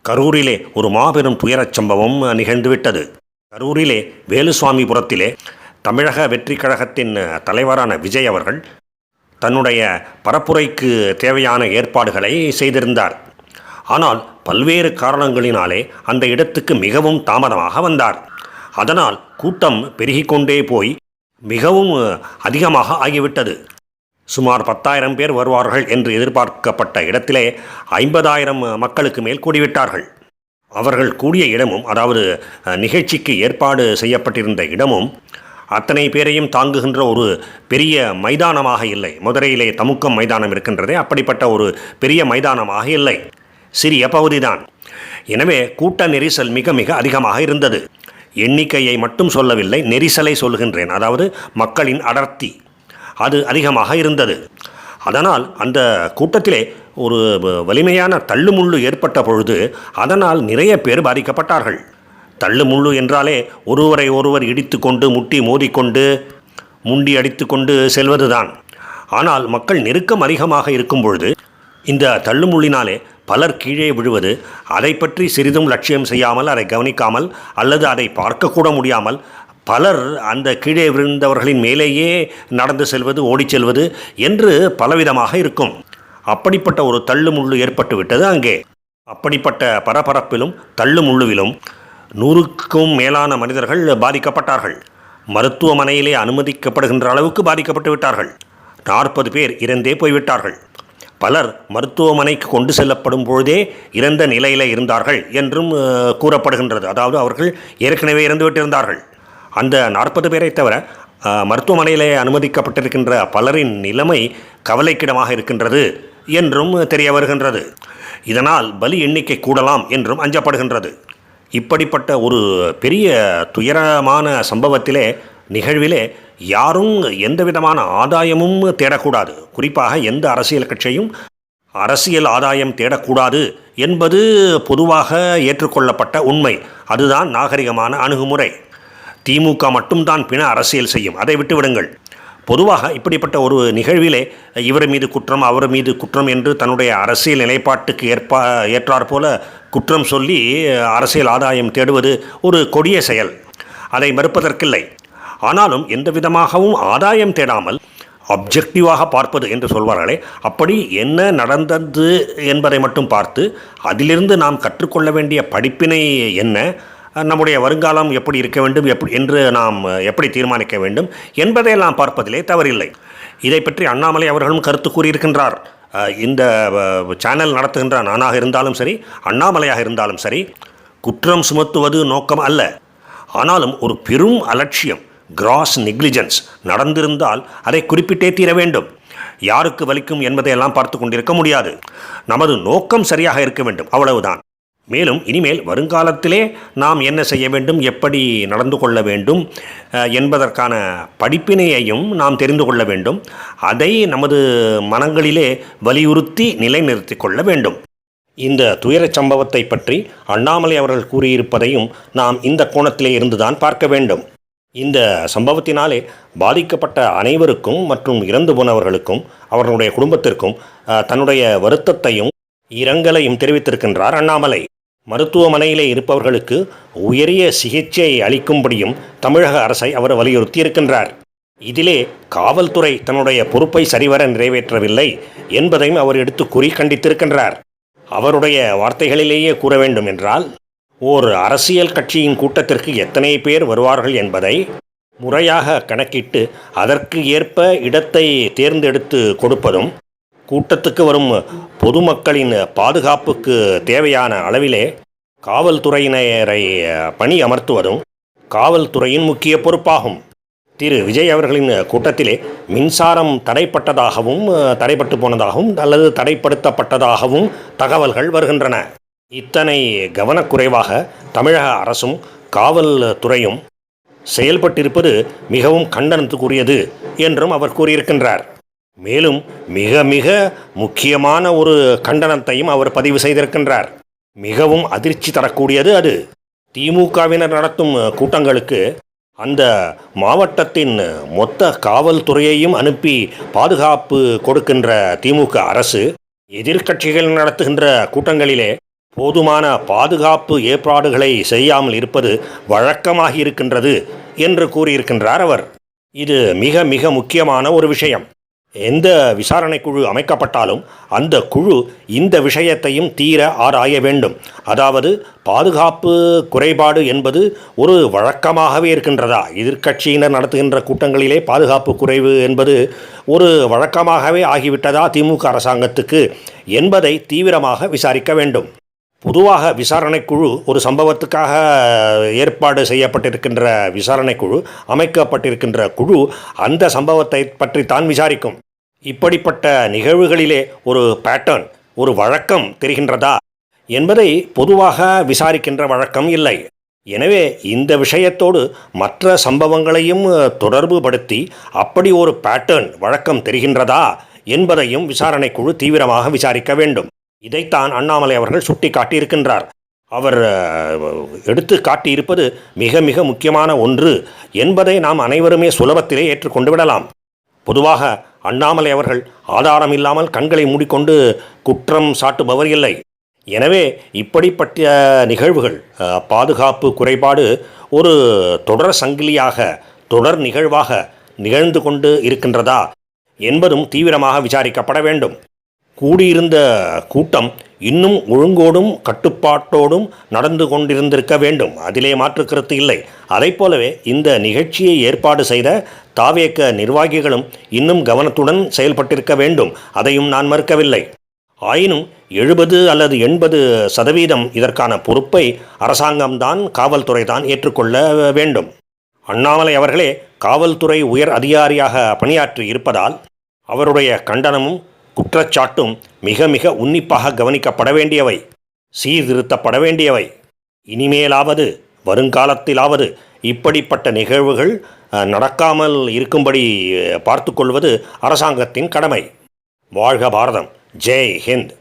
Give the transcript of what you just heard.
கரூரிலே ஒரு மாபெரும் துயரச் சம்பவம் நிகழ்ந்துவிட்டது. கரூரிலே வேலுசுவாமிபுரத்திலே தமிழக வெற்றி கழகத்தின் தலைவரான விஜய் அவர்கள் தன்னுடைய பரப்புரைக்கு தேவையான ஏற்பாடுகளை செய்திருந்தார். ஆனால் பல்வேறு காரணங்களினாலே அந்த இடத்துக்கு மிகவும் தாமதமாக வந்தார். அதனால் கூட்டம் பெருகிக்கொண்டே போய் மிகவும் அதிகமாக ஆகிவிட்டது. சுமார் 10,000 பேர் வருவார்கள் என்று எதிர்பார்க்கப்பட்ட இடத்திலே 50,000 மக்களுக்கு மேல் கூடிவிட்டார்கள். அவர்கள் கூடிய இடமும், அதாவது நிகழ்ச்சிக்கு ஏற்பாடு செய்யப்பட்டிருந்த இடமும் அத்தனை பேரையும் தாங்குகின்ற ஒரு பெரிய மைதானமாக இல்லை. மதுரையிலே தமுக்கம் மைதானம் இருக்கின்றதே, அப்படிப்பட்ட ஒரு பெரிய மைதானமாக இல்லை, சிறிய பகுதிதான். எனவே கூட்ட நெரிசல் மிக மிக அதிகமாக இருந்தது. எண்ணிக்கையை மட்டும் சொல்லவில்லை, நெரிசலை சொல்கின்றேன். அதாவது மக்களின் அடர்த்தி அது அதிகமாக இருந்தது. அதனால் அந்த கூட்டத்திலே ஒரு வலிமையான தள்ளுமுள்ளு ஏற்பட்ட பொழுது அதனால் நிறைய பேர் பாதிக்கப்பட்டார்கள். தள்ளுமுள்ளு என்றாலே ஒருவரை ஒருவர் இடித்து கொண்டு முட்டி மோதிக்கொண்டு முண்டி அடித்து கொண்டு செல்வதுதான். ஆனால் மக்கள் நெருக்கம் அதிகமாக இருக்கும் பொழுது இந்த தள்ளுமுள்ளினாலே பலர் கீழே விழுவது, அதை பற்றி சிறிதும் லட்சியம் செய்யாமல், அதை கவனிக்காமல் அல்லது அதை பார்க்கக்கூட முடியாமல் பலர் அந்த கீழே விழுந்தவர்களின் மேலேயே நடந்து செல்வது, ஓடிச் செல்வது என்று பலவிதமாக இருக்கும். அப்படிப்பட்ட ஒரு தள்ளுமுள்ளு ஏற்பட்டு விட்டது அங்கே. அப்படிப்பட்ட பரபரப்பிலும் தள்ளுமுள்ளுவிலும் 100க்கும் மேலான மனிதர்கள் பாதிக்கப்பட்டார்கள். மருத்துவமனையிலே அனுமதிக்கப்படுகின்ற அளவுக்கு பாதிக்கப்பட்டு விட்டார்கள். 40 பேர் இறந்தே போய்விட்டார்கள். பலர் மருத்துவமனைக்கு கொண்டு செல்லப்படும் பொழுதே இறந்த நிலையில் இருந்தார்கள் என்றும் கூறப்படுகின்றது. அதாவது அவர்கள் ஏற்கனவே இறந்துவிட்டிருந்தார்கள். அந்த 40 பேரை தவிர மருத்துவமனையிலே அனுமதிக்கப்பட்டிருக்கின்ற பலரின் நிலைமை கவலைக்கிடமாக இருக்கின்றது என்றும் தெரிய வருகின்றது. இதனால் பலி எண்ணிக்கை கூடலாம் என்றும் அஞ்சப்படுகின்றது. இப்படிப்பட்ட ஒரு பெரிய துயரமான சம்பவத்திலே, நிகழ்விலே யாரும் எந்த விதமான ஆதாயமும் தேடக்கூடாது. குறிப்பாக எந்த அரசியல் கட்சியும் அரசியல் ஆதாயம் தேடக்கூடாது என்பது பொதுவாக ஏற்றுக்கொள்ளப்பட்ட உண்மை. அதுதான் நாகரிகமான அணுகுமுறை. திமுக மட்டும்தான் பிண அரசியல் செய்யும், அதை விட்டு விடுங்கள். பொதுவாக இப்படிப்பட்ட ஒரு நிகழ்விலே இவர் மீது குற்றம், அவர் மீது குற்றம் என்று தன்னுடைய அரசியல் நிலைப்பாட்டுக்கு ஏற்றாற் போல குற்றம் சொல்லி அரசியல் ஆதாயம் தேடுவது ஒரு கொடிய செயல். அதை மறுப்பதற்கில்லை. ஆனாலும் எந்த விதமாகவும் ஆதாயம் தேடாமல் அப்ஜெக்டிவாக பார்ப்பது என்று சொல்வார்களே, அப்படி என்ன நடந்தது என்பதை மட்டும் பார்த்து அதிலிருந்து நாம் கற்றுக்கொள்ள வேண்டிய படிப்பினை என்ன, நம்முடைய வருங்காலம் எப்படி இருக்க வேண்டும் என்று நாம் எப்படி தீர்மானிக்க வேண்டும் என்பதையெல்லாம் பார்ப்பதிலே தவறில்லை. இதை பற்றி அண்ணாமலை அவர்களும் கருத்து கூறியிருக்கின்றார். இந்த சேனல் நடத்துகின்ற நானாக இருந்தாலும் சரி, அண்ணாமலையாக இருந்தாலும் சரி, குற்றம் சுமத்துவது நோக்கம் அல்ல. ஆனாலும் ஒரு பெரும் அலட்சியம், கிராஸ் நெக்லிஜென்ஸ் நடந்திருந்தால் அதை குறிப்பிட்டே தீர வேண்டும். யாருக்கு வலிக்கும் என்பதையெல்லாம் பார்த்து கொண்டிருக்க முடியாது. நமது நோக்கம் சரியாக இருக்க வேண்டும், அவ்வளவுதான். மேலும் இனிமேல் வருங்காலத்திலே நாம் என்ன செய்ய வேண்டும், எப்படி நடந்து கொள்ள வேண்டும் என்பதற்கான படிப்பினையையும் நாம் தெரிந்து கொள்ள வேண்டும். அதை நமது மனங்களிலே வலியுறுத்தி நிலைநிறுத்தி கொள்ள வேண்டும். இந்த துயரச் சம்பவத்தை பற்றி அண்ணாமலை அவர்கள் கூறியிருப்பதையும் நாம் இந்த கோணத்திலே இருந்துதான் பார்க்க வேண்டும். இந்த சம்பவத்தினாலே பாதிக்கப்பட்ட அனைவருக்கும் மற்றும் இறந்து போனவர்களுக்கும் அவர்களுடைய குடும்பத்திற்கும் தன்னுடைய வருத்தத்தையும் இரங்கலையும் தெரிவித்திருக்கின்றார் அண்ணாமலை. மருத்துவமனையிலே இருப்பவர்களுக்கு உயரிய சிகிச்சை அளிக்கும்படியும் தமிழக அரசை அவர் வலியுறுத்தி இருக்கின்றார். இதிலே காவல்துறை தன்னுடைய பொறுப்பை சரிவர நிறைவேற்றவில்லை என்பதையும் அவர் எடுத்து கூறி கண்டித்திருக்கின்றார். அவருடைய வார்த்தைகளிலேயே கூற வேண்டும் என்றால், ஓர் அரசியல் கட்சியின் கூட்டத்திற்கு எத்தனை பேர் வருவார்கள் என்பதை முறையாக கணக்கிட்டு அதற்கு ஏற்ப இடத்தை தேர்ந்தெடுத்து கொடுப்பதும், கூட்டத்துக்கு வரும் பொதுமக்களின் பாதுகாப்புக்கு தேவையான அளவிலே காவல்துறையினரை பணி அமர்த்துவதும் காவல்துறையின் முக்கிய பொறுப்பாகும். திரு விஜய் அவர்களின் கூட்டத்திலே மின்சாரம் தடைப்பட்டு போனதாகவும் அல்லது தடைப்படுத்தப்பட்டதாகவும் தகவல்கள் வருகின்றன. இத்தனை கவனக்குறைவாக தமிழக அரசும் காவல்துறையும் செயல்பட்டிருப்பது மிகவும் கண்டனத்துக்குரியது என்றும் அவர் கூறியிருக்கின்றார். மேலும் மிக மிக முக்கியமான ஒரு கண்டனத்தையும் அவர் பதிவு செய்திருக்கின்றார். மிகவும் அதிர்ச்சி தரக்கூடியது அது. திமுகவினர் நடத்தும் கூட்டங்களுக்கு அந்த மாவட்டத்தின் மொத்த காவல்துறையையும் அனுப்பி பாதுகாப்பு கொடுக்கின்ற திமுக அரசு எதிர்க்கட்சிகள் நடத்துகின்ற கூட்டங்களிலே போதுமான பாதுகாப்பு ஏற்பாடுகளை செய்யாமல் இருப்பது வழக்கமாகி இருக்கின்றது என்று கூறியிருக்கின்றார் அவர். இது மிக மிக முக்கியமான ஒரு விஷயம். எந்த விசாரணை குழு அமைக்கப்பட்டாலும் அந்த குழு இந்த விஷயத்தையும் தீர ஆராய வேண்டும். அதாவது பாதுகாப்பு குறைபாடு என்பது ஒரு வழக்கமாகவே இருக்கின்றதா, எதிர்க்கட்சியினர் நடத்துகின்ற கூட்டங்களிலே பாதுகாப்பு குறைவு என்பது ஒரு வழக்கமாகவே ஆகிவிட்டதா திமுக அரசாங்கத்துக்கு என்பதை தீவிரமாக விசாரிக்க வேண்டும். பொதுவாக விசாரணை குழு ஒரு சம்பவத்துக்காக ஏற்பாடு செய்யப்பட்டிருக்கின்ற விசாரணை குழு, அமைக்கப்பட்டிருக்கின்ற குழு அந்த சம்பவத்தை பற்றித்தான் விசாரிக்கும். இப்படிப்பட்ட நிகழ்வுகளிலே ஒரு பேட்டர்ன், ஒரு வழக்கம் தெரிகின்றதா என்பதை பொதுவாக விசாரிக்கின்ற வழக்கம் இல்லை. எனவே இந்த விஷயத்தோடு மற்ற சம்பவங்களையும் தொடர்பு படுத்தி அப்படி ஒரு பேட்டர்ன், வழக்கம் தெரிகின்றதா என்பதையும் விசாரணை குழு தீவிரமாக விசாரிக்க வேண்டும். இதைத்தான் அண்ணாமலை அவர்கள் சுட்டி காட்டியிருக்கின்றார். அவர் எடுத்து காட்டியிருப்பது மிக மிக முக்கியமான ஒன்று என்பதை நாம் அனைவருமே சுலபத்திலே ஏற்றுக்கொண்டு விடலாம். பொதுவாக அண்ணாமலை அவர்கள் ஆதாரம் இல்லாமல் கண்களை மூடிக்கொண்டு குற்றம் சாட்டுபவர் இல்லை. எனவே இப்படிப்பட்ட நிகழ்வுகள், பாதுகாப்பு குறைபாடு ஒரு தொடர் சங்கிலியாக, தொடர் நிகழ்வாக நிகழ்ந்து கொண்டு இருக்கின்றதா என்பதும் தீவிரமாக விசாரிக்கப்பட வேண்டும். கூடியிருந்த கூட்டம் இன்னும் ஒழுங்கோடும் கட்டுப்பாட்டோடும் நடந்து கொண்டிருந்திருக்க வேண்டும். அதிலே மாற்று கருத்து இல்லை. அதைப்போலவே இந்த நிகழ்ச்சியை ஏற்பாடு செய்த தாவேக நிர்வாகிகளும் இன்னும் கவனத்துடன் செயல்பட்டிருக்க வேண்டும். அதையும் நான் மறுக்கவில்லை. ஆயினும் 70 அல்லது 80% இதற்கான பொறுப்பை அரசாங்கம்தான், காவல்துறை தான் ஏற்றுக்கொள்ள வேண்டும். அண்ணாமலை அவர்களே காவல்துறை உயர் அதிகாரியாக பணியாற்றி இருப்பதால் அவருடைய கண்டனமும் குற்றச்சாட்டும் மிக மிக உன்னிப்பாக கவனிக்கப்பட வேண்டியவை, சீர்திருத்தப்பட வேண்டியவை. இனிமேலாவது, வருங்காலத்திலாவது இப்படிப்பட்ட நிகழ்வுகள் நடக்காமல் இருக்கும்படி பார்த்து கொள்வது அரசாங்கத்தின் கடமை. வாழ்க பாரதம். ஜெய் ஹிந்த்.